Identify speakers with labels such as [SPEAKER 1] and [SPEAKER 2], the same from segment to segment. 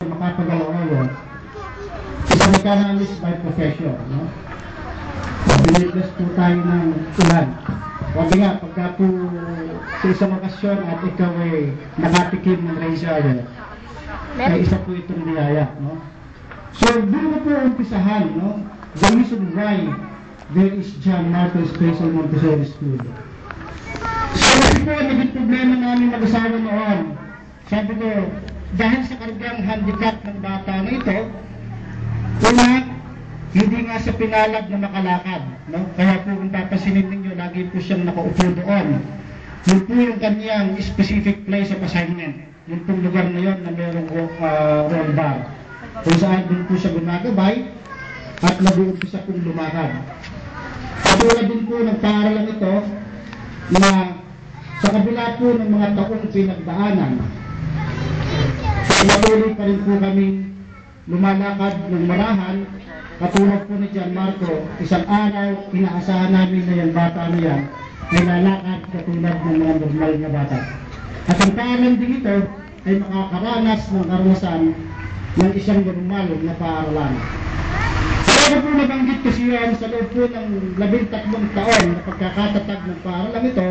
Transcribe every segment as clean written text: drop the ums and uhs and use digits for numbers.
[SPEAKER 1] makapagalaw ngayon, isang mechanics by profession, no? Biniglas po tayo ng ulan. Sabi nga, pagka po sa isang okasyon at ikaw ay nakatikim ng rain shower, ay isa po itong biyaya, no? So, doon na po umpisahan, no? The reason why there is John Marcos Special Montessori School. So, ito po, naging problema namin mag-asawa noon. Sabi ko, dahil sa kargang handicap ng bata na ito, una, hindi nga sa pinalad na makalakad, no? Kaya po kung papasinin ninyo, lagi po siyang nakaupo doon. Yun po yung kanyang specific place of assignment. Yung pong lugar na yun na mayroong roll bar. Kung saan din po siya gumagabay at nag-uumpisa pong lumakad. Katulad din po ng paaralan ito na sa kabila po ng mga taong pinagdaanan, patuloy pa rin po kami lumalakad ng marahan. Katulad po ni John Marco, isang araw, inaasahan namin na yung bata na yan ay lalakad katulad ng mga normal na bata. At ang paaralan din ito ay makakaranas ng karanasan ng isang normal na paaralan. Kaya po nabanggit kasi yan sa loob po ng 13 taon na pagkakatatag ng paaralan ito,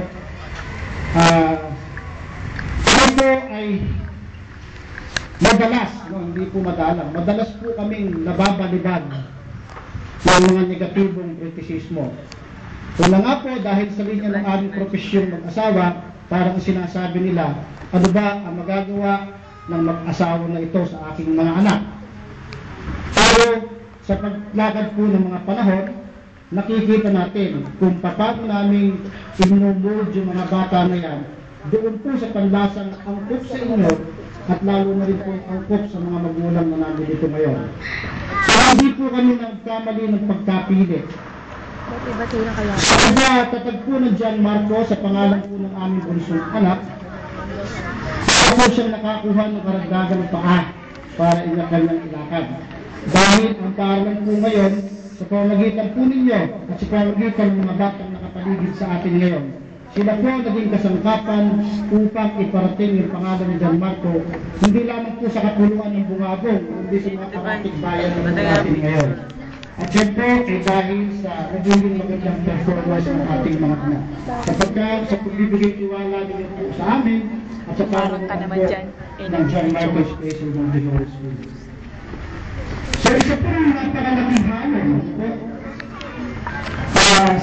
[SPEAKER 1] ito ay madalas, no, hindi po madalas po kaming nababalibag ng mga negatibong kritisismo. Una nga po, dahil sa linya ng aming profesyon mag-asawa, parang sinasabi nila, ano ba ang magagawa ng mag-asawa na ito sa aking mga anak? Pero sa paglakad po ng mga panahon, nakikita natin kung paano namin inumold yung mga bata na yan, doon po sa panlasang angkop sa inyo, at lalo na rin po angkop sa mga magulang na namin dito ngayon. So, hindi po kami nagkamali ng pagkapili. Kaya tatag po ng John Marco sa pangalan po ng aming bunsong anak, ako siyang nakakuha ng karagdagan ng paa para inakal ng ilakad. Dahil ang paaralan po ngayon, sa pamamagitan po ninyo at sa pamamagitan ng mga batang nakapaligid sa atin ngayon, sila po naging kasangkapan upang iparating yung pangalan ni John Marco, hindi lamang po sa kapuluan ng Bungabong, kundi sa mga karating bayan ng atin ngayon. At syempre, ay dahil sa naging magandang performance ng ating mga anak. Sapagkat sa pagbibigay tiwala ninyo po sa amin at sa pamamagitan po ng John Marco Special Montessori School. So, isa po yung napakalaking halong.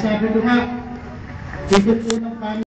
[SPEAKER 1] Sabi ko nga, ito po ng